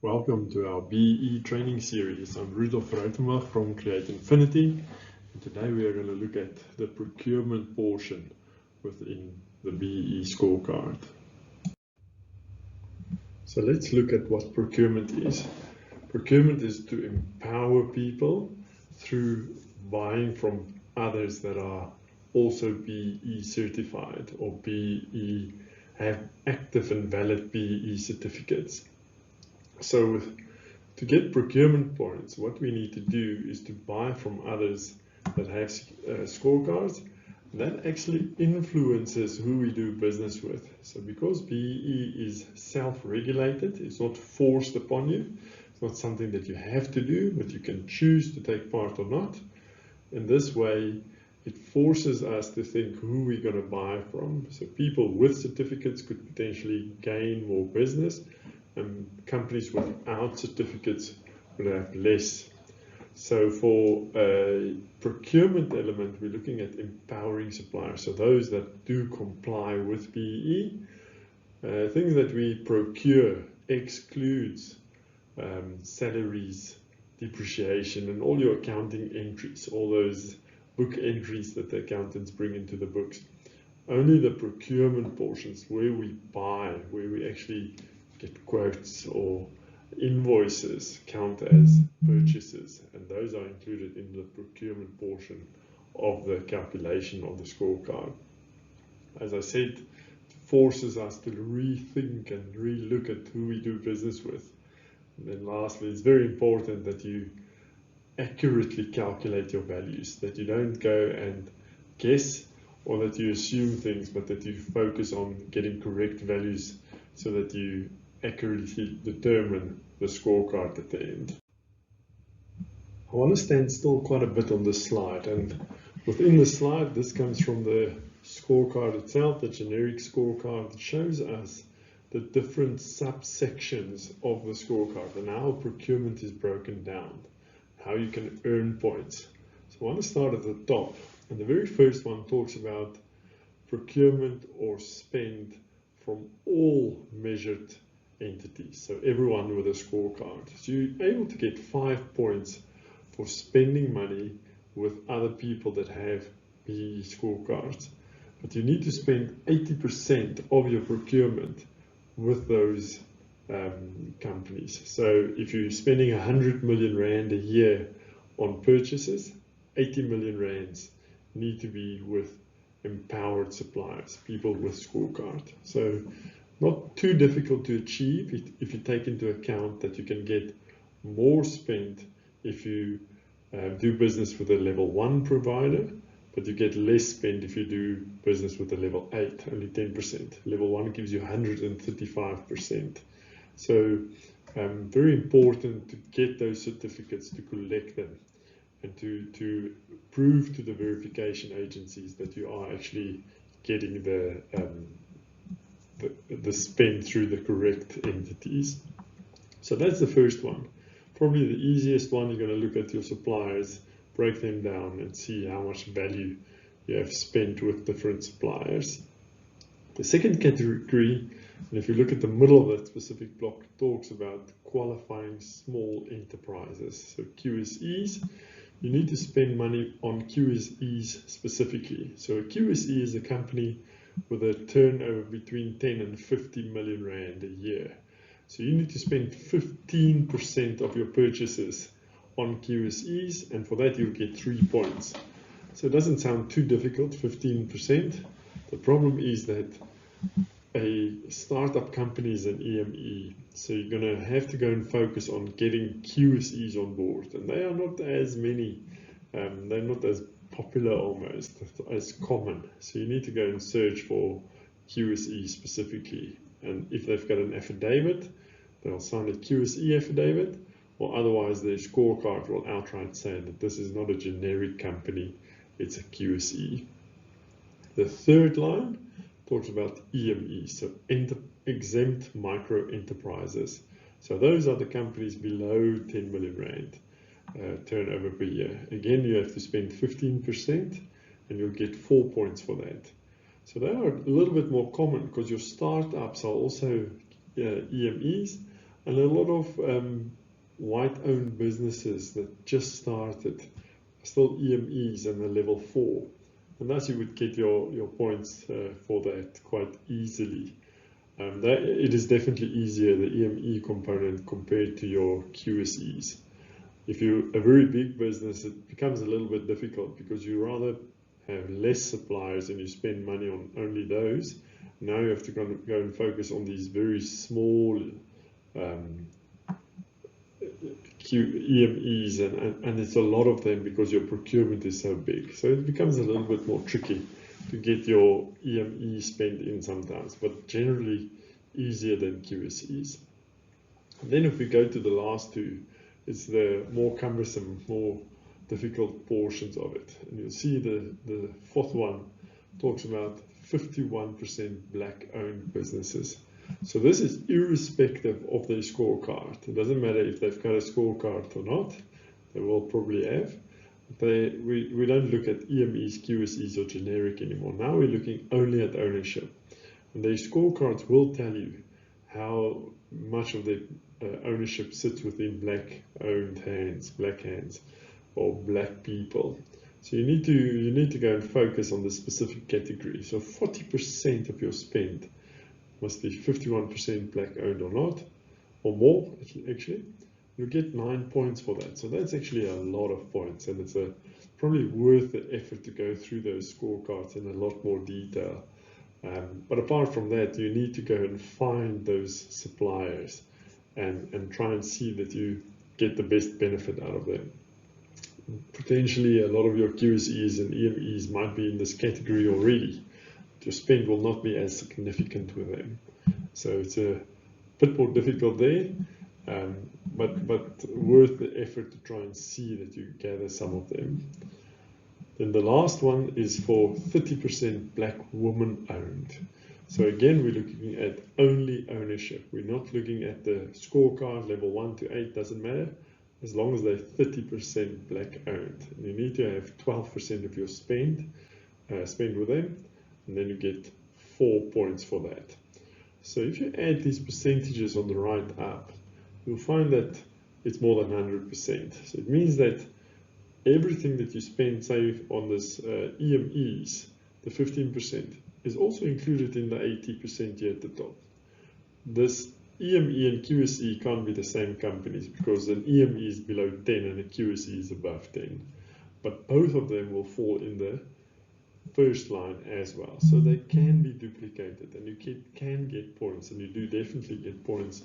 Welcome to our BE training series. I'm Rudolf Rautenbach from Create Infinity, and today we are going to look at the procurement portion within the BE scorecard. So let's look at what procurement is. Procurement is to empower people through buying from others that are also BE certified or BE have active and valid BE certificates. So to get procurement points, what we need to do is to buy from others that have scorecards. That actually influences who we do business with. So because BE is self-regulated, it's not forced upon you. It's not something that you have to do, but you can choose to take part or not. In this way, it forces us to think who we're going to buy from. So people with certificates could potentially gain more business, and companies without certificates would have less. So for a procurement element, we're looking at empowering suppliers. So those that do comply with BE, things that we procure excludes salaries, depreciation, and all your accounting entries, all those book entries that the accountants bring into the books. Only the procurement portions where we buy, where we actually get quotes or invoices count as purchases, and those are included in the procurement portion of the calculation of the scorecard. As I said, it forces us to rethink and relook at who we do business with. And then lastly, it's very important that you accurately calculate your values, that you don't go and guess or that you assume things, but that you focus on getting correct values so that you accurately determine the scorecard at the end. I want to stand still quite a bit on this slide, and within the slide, this comes from the scorecard itself, the generic scorecard. It shows us the different subsections of the scorecard and how procurement is broken down, how you can earn points. So I want to start at the top, and the very first one talks about procurement or spend from all measured entities, so everyone with a scorecard. So you're able to get 5 points for spending money with other people that have BE scorecards, but you need to spend 80% of your procurement with those companies. So if you're spending 100 million rand a year on purchases, 80 million rands need to be with empowered suppliers, people with scorecard. So not too difficult to achieve if you take into account that you can get more spent if you do business with a level 1 provider, but you get less spent if you do business with a level 8, only 10%. Level 1 gives you 135%. So very important to get those certificates, to collect them, and to prove to the verification agencies that you are actually getting the spend through the correct entities. So that's the first one. Probably the easiest one. You're going to look at your suppliers, break them down, and see how much value you have spent with different suppliers. The second category, and if you look at the middle of that specific block, talks about qualifying small enterprises, so QSEs. You need to spend money on QSEs specifically. So a QSE is a company with a turnover between 10 and 50 million rand a year. So you need to spend 15% of your purchases on QSEs, and for that you'll get 3 points. So it doesn't sound too difficult, 15%. The problem is that a startup company is an EME, so you're going to have to go and focus on getting QSEs on board, and they are not as many, they're not as popular almost, as common. So you need to go and search for QSE specifically, and if they've got an affidavit, they'll sign a QSE affidavit, or otherwise their scorecard will outright say that this is not a generic company, it's a QSE. The third line talks about EME, so exempt micro enterprises. So those are the companies below 10 million rand turnover per year. Again, you have to spend 15% and you'll get 4 points for that. So they are a little bit more common because your startups are also EMEs, And a lot of white-owned businesses that just started are still EMEs and a level 4. And thus you would get your points for that quite easily. It is definitely easier, the EME component, compared to your QSEs. If you're a very big business, it becomes a little bit difficult because you rather have less suppliers and you spend money on only those. Now you have to go and focus on these very small EMEs, and it's a lot of them because your procurement is so big. So it becomes a little bit more tricky to get your EME spend in sometimes, but generally easier than QSEs. Then if we go to the last two, it's the more cumbersome, more difficult portions of it. And you'll see the fourth one talks about 51% black-owned businesses. So this is irrespective of their scorecard. It doesn't matter if they've got a scorecard or not. They will probably have. We don't look at EMEs, QSEs, or generic anymore. Now we're looking only at ownership. And their scorecards will tell you how much of their ownership sits within black-owned hands, black hands, or black people. So you need to go and focus on the specific category. So 40% of your spend must be 51% black-owned or not, or more actually. You get 9 points for that. So that's actually a lot of points, and it's probably worth the effort to go through those scorecards in a lot more detail. But apart from that, you need to go and find those suppliers and try and see that you get the best benefit out of them. Potentially a lot of your QSEs and EMEs might be in this category already. Your spend will not be as significant with them. So it's a bit more difficult there, but worth the effort to try and see that you gather some of them. Then the last one is for 30% black woman owned. So again, we're looking at only ownership. We're not looking at the scorecard, level 1 to 8, doesn't matter, as long as they're 30% black owned. And you need to have 12% of your spend with them, and then you get 4 points for that. So if you add these percentages on the right up, you'll find that it's more than 100%. So it means that everything that you spend, say, on this EMEs, the 15%, is also included in the 80% here at the top. This EME and QSE can't be the same companies because an EME is below 10 and a QSE is above 10. But both of them will fall in the first line as well. So they can be duplicated, and you can get points, and you do definitely get points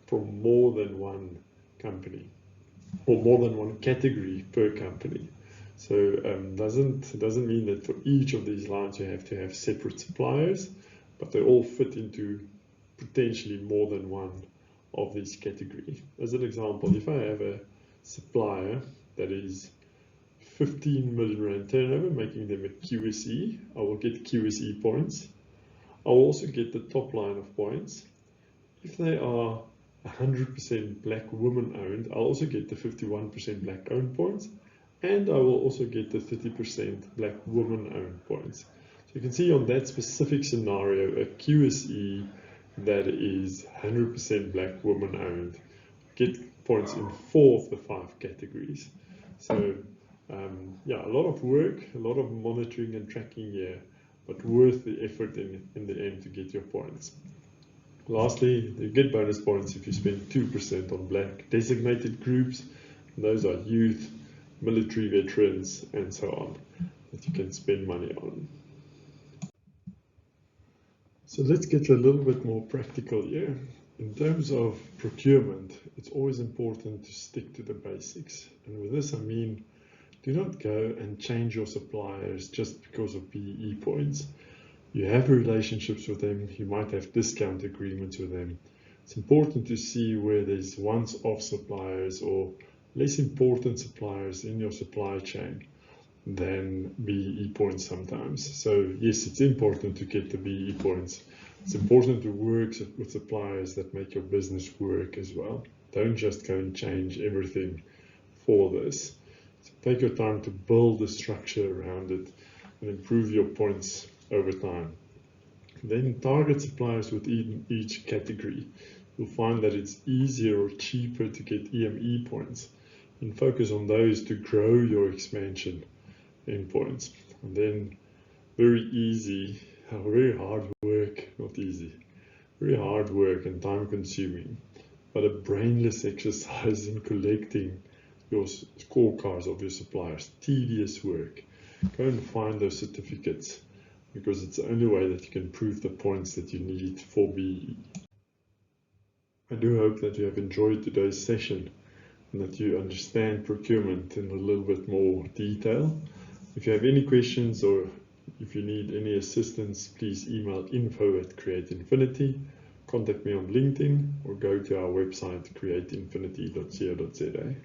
from more than one company or more than one category per company. So doesn't mean that for each of these lines you have to have separate suppliers, but they all fit into potentially more than one of these categories. As an example, if I have a supplier that is 15 million rand turnover, making them a QSE, I will get QSE points. I will also get the top line of points. If they are 100% black woman owned, I'll also get the 51% black owned points, and I will also get the 30% black woman owned points. So you can see on that specific scenario, a QSE that is 100% black woman owned get points in 4 of the 5 categories. So yeah, a lot of work, a lot of monitoring and tracking here, but worth the effort in the end to get your points. Lastly, you get bonus points if you spend 2% on black designated groups. Those are youth, military veterans, and so on, that you can spend money on. So let's get a little bit more practical here. In terms of procurement, it's always important to stick to the basics. And with this, I mean, do not go and change your suppliers just because of BEE points. You have relationships with them, you might have discount agreements with them. It's important to see where there's once-off suppliers or less important suppliers in your supply chain than BEE points sometimes. So yes, it's important to get the BEE points. It's important to work with suppliers that make your business work as well. Don't just go and change everything for this. So take your time to build a structure around it and improve your points over time. Then target suppliers within each category. you'll find that it's easier or cheaper to get EME points, and focus on those to grow your expansion endpoints. And then very easy, very hard work, not easy, very hard work and time consuming, but a brainless exercise in collecting your scorecards of your suppliers. Tedious work. Go and find those certificates, because it's the only way that you can prove the points that you need for BEE. I do hope that you have enjoyed today's session and that you understand procurement in a little bit more detail. If you have any questions or if you need any assistance, please email info@createinfinity, contact me on LinkedIn, or go to our website createinfinity.co.za.